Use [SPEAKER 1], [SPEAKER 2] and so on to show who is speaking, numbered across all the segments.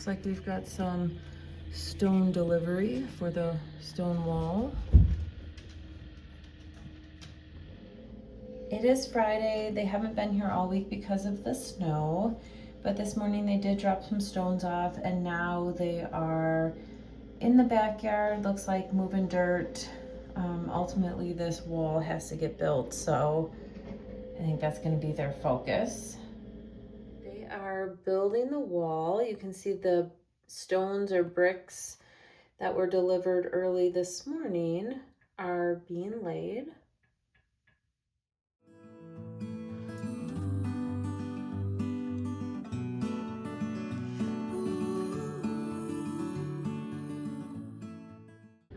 [SPEAKER 1] like we've got some stone delivery for the stone wall. It is Friday. They haven't been here all week because of the snow, but this morning they did drop some stones off, and now they are in the backyard. Looks like moving dirt. Ultimately, this wall has to get built, so I think that's going to be their focus. They are building the wall. You can see the stones or bricks that were delivered early this morning are being laid.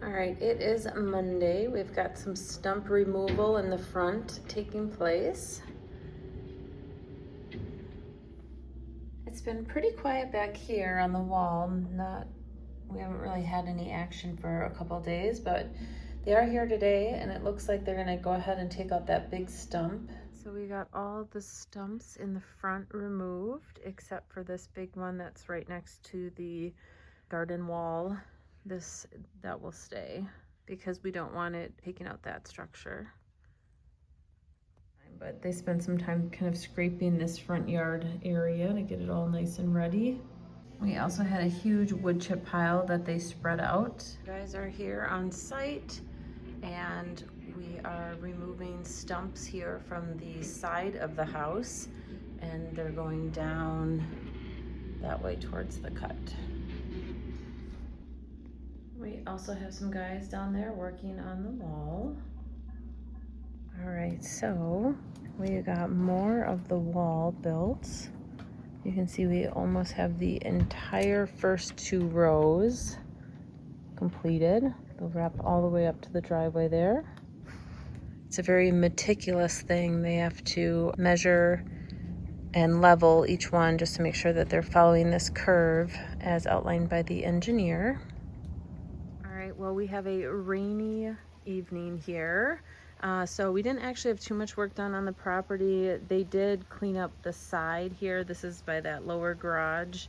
[SPEAKER 1] All right, it is Monday. We've got some stump removal in the front taking place. It's been pretty quiet back here on the wall. We haven't really had any action for a couple of days, but they are here today, and it looks like they're gonna go ahead and take out that big stump. So we got all the stumps in the front removed, except for this big one that's right next to the garden wall. That will stay because we don't want it taking out that structure. But they spent some time kind of scraping this front yard area to get it all nice and ready. We also had a huge wood chip pile that they spread out. You guys are here on site, and we are removing stumps here from the side of the house, and they're going down that way towards the cut. We also have some guys down there working on the wall. All right, so we got more of the wall built. You can see we almost have the entire first 2 rows completed. They'll wrap all the way up to the driveway there. It's a very meticulous thing. They have to measure and level each one just to make sure that they're following this curve as outlined by the engineer. All right, well, we have a rainy evening here. So we didn't actually have too much work done on the property. They did clean up the side here. This is by that lower garage.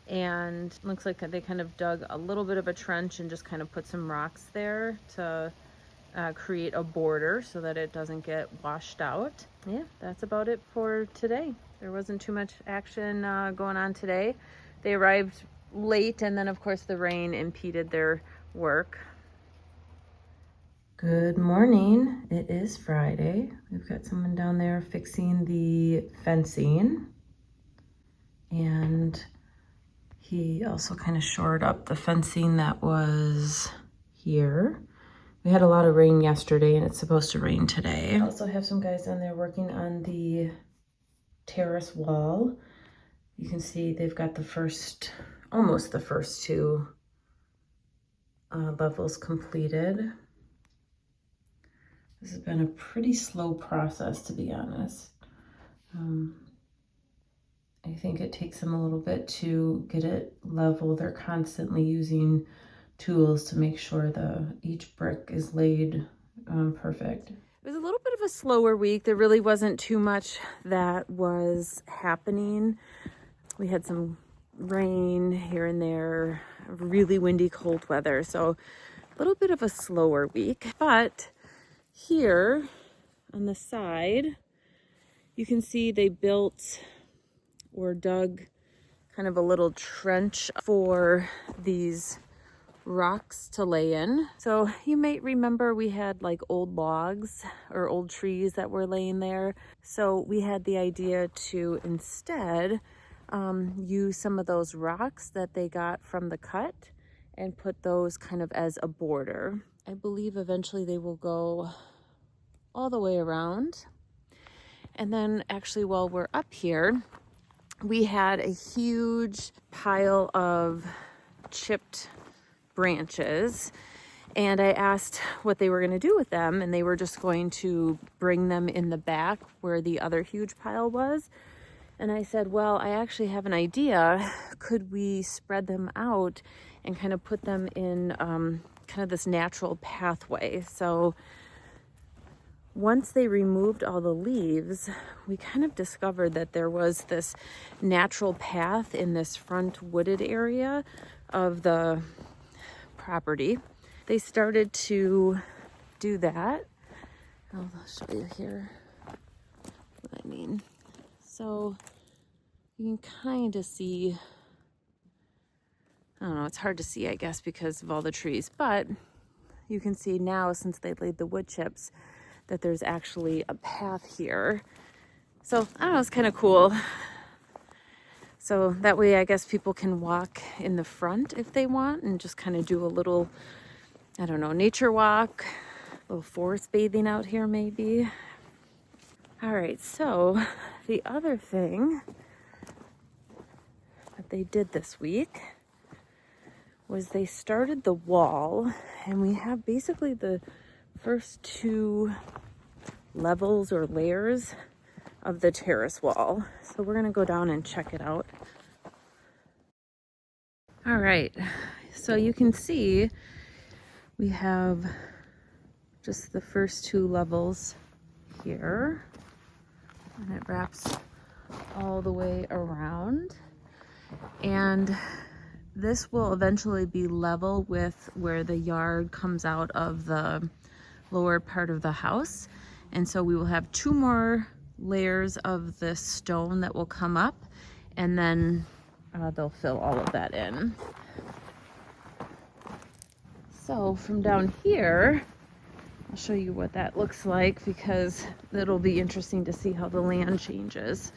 [SPEAKER 1] And looks like they kind of dug a little bit of a trench and just kind of put some rocks there to create a border so that it doesn't get washed out. Yeah, that's about it for today. There wasn't too much action going on today. They arrived late, and then of course the rain impeded their work. Good morning. It is Friday. We've got someone down there fixing the fencing, and he also kind of shored up the fencing that was here. We had a lot of rain yesterday, and it's supposed to rain today. I also have some guys down there working on the terrace wall. You can see they've got almost the first 2 levels completed. This has been a pretty slow process, to be honest. I think it takes them a little bit to get it level. They're constantly using tools to make sure each brick is laid perfect. It was a little bit of a slower week. There really wasn't too much that was happening. We had some rain here and there, really windy, cold weather. So a little bit of a slower week, but here on the side, you can see they built or dug kind of a little trench for these rocks to lay in. So you might remember we had like old logs or old trees that were laying there. So we had the idea to instead use some of those rocks that they got from the cut and put those kind of as a border. I believe eventually they will go all the way around. And then actually while we're up here, we had a huge pile of chipped branches, and I asked what they were going to do with them, and they were just going to bring them in the back where the other huge pile was. And I said, well, I actually have an idea. Could we spread them out and kind of put them in kind of this natural pathway? So once they removed all the leaves, we kind of discovered that there was this natural path in this front wooded area of the property. They started to do that. I'll show you here what I mean. So you can kind of see, I don't know, it's hard to see, I guess, because of all the trees, but you can see now, since they laid the wood chips, that there's actually a path here. So I don't know, it's kind of cool. So that way I guess people can walk in the front if they want and just kind of do a little, I don't know, nature walk, a little forest bathing out here maybe. All right, so the other thing that they did this week was they started the wall, and we have basically the first two levels or layers of the terrace wall. So we're gonna go down and check it out. All right, so you can see we have just the first two levels here, and it wraps all the way around. And this will eventually be level with where the yard comes out of the lower part of the house. And so we will have two more layers of this stone that will come up, and then they'll fill all of that in. So from down here, I'll show you what that looks like, because it'll be interesting to see how the land changes.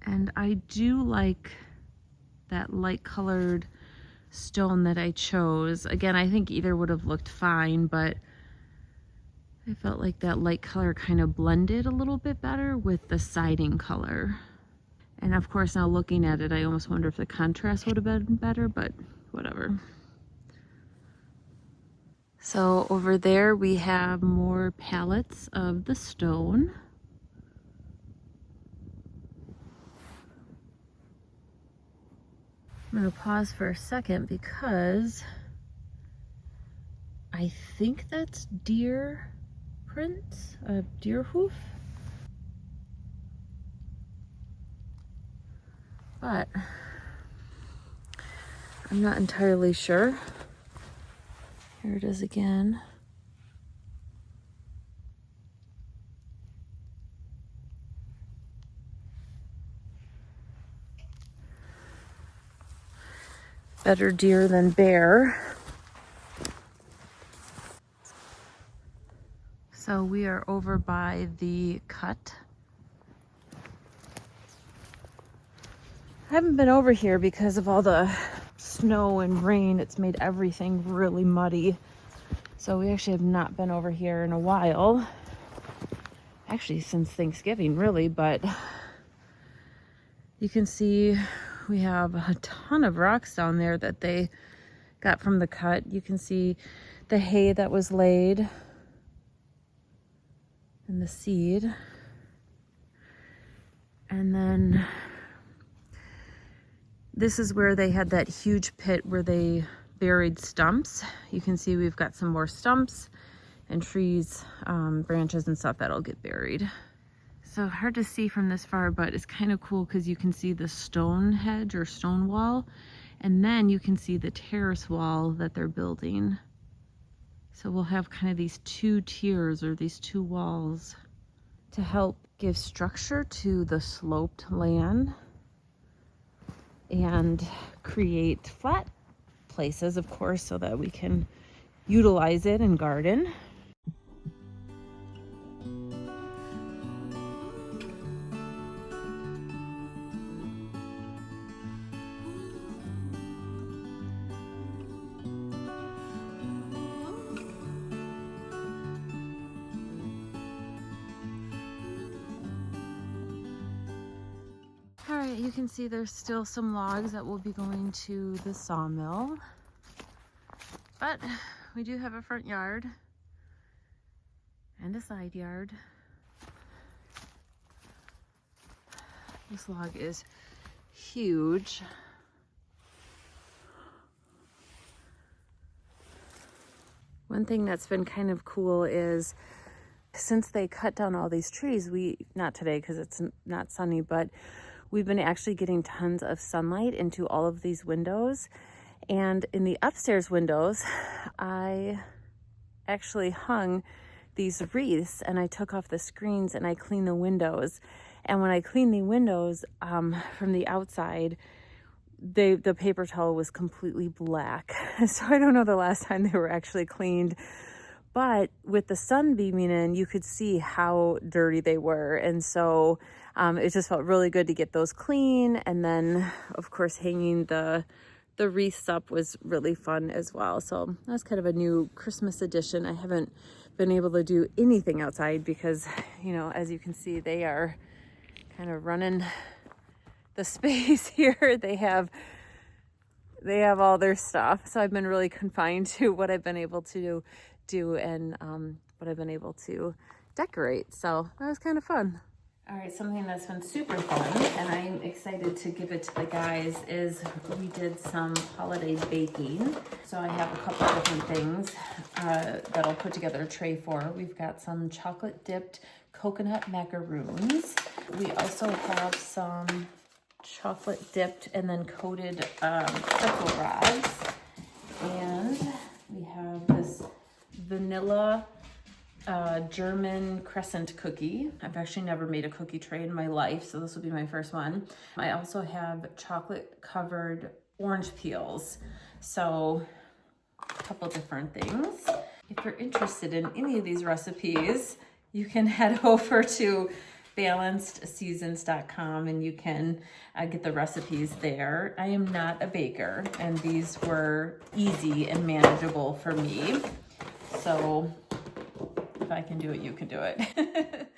[SPEAKER 1] And I do like that light colored stone that I chose. Again, I think either would have looked fine, but I felt like that light color kind of blended a little bit better with the siding color. And of course, now looking at it, I almost wonder if the contrast would have been better, but whatever. So over there we have more pallets of the stone. I'm gonna pause for a second because I think that's deer prints, a deer hoof. But I'm not entirely sure. Here it is again. Better deer than bear. So we are over by the cut. I haven't been over here because of all the snow and rain. It's made everything really muddy. So we actually have not been over here in a while. Actually, since Thanksgiving, really, but you can see we have a ton of rocks down there that they got from the cut. You can see the hay that was laid and the seed. And then this is where they had that huge pit where they buried stumps. You can see we've got some more stumps and trees, branches and stuff that'll get buried. So hard to see from this far, but it's kind of cool because you can see the stone hedge or stone wall, and then you can see the terrace wall that they're building. So we'll have kind of these two tiers or these two walls to help give structure to the sloped land and create flat places, of course, so that we can utilize it and garden. All right, you can see there's still some logs that will be going to the sawmill, but we do have a front yard and a side yard. This log is huge. One thing that's been kind of cool is since they cut down all these trees, not today because it's not sunny, but we've been actually getting tons of sunlight into all of these windows. And in the upstairs windows, I actually hung these wreaths and I took off the screens and I cleaned the windows. And when I cleaned the windows from the outside, the paper towel was completely black. So I don't know the last time they were actually cleaned, but with the sun beaming in, you could see how dirty they were. And so it just felt really good to get those clean. And then of course, hanging the wreaths up was really fun as well. So that's kind of a new Christmas edition. I haven't been able to do anything outside because, you know, as you can see, they are kind of running the space here. They have all their stuff. So I've been really confined to what I've been able to do and what I've been able to decorate. So that was kind of fun. All right, something that's been super fun and I'm excited to give it to the guys is we did some holiday baking. So I have a couple different things that I'll put together a tray for. We've got some chocolate dipped coconut macaroons. We also have some chocolate dipped and then coated pretzel rods. And we have this vanilla German crescent cookie. I've actually never made a cookie tray in my life, so this will be my first one. I also have chocolate covered orange peels. So a couple different things. If you're interested in any of these recipes, you can head over to balancedseasons.com and you can get the recipes there. I am not a baker and these were easy and manageable for me. So if I can do it, you can do it.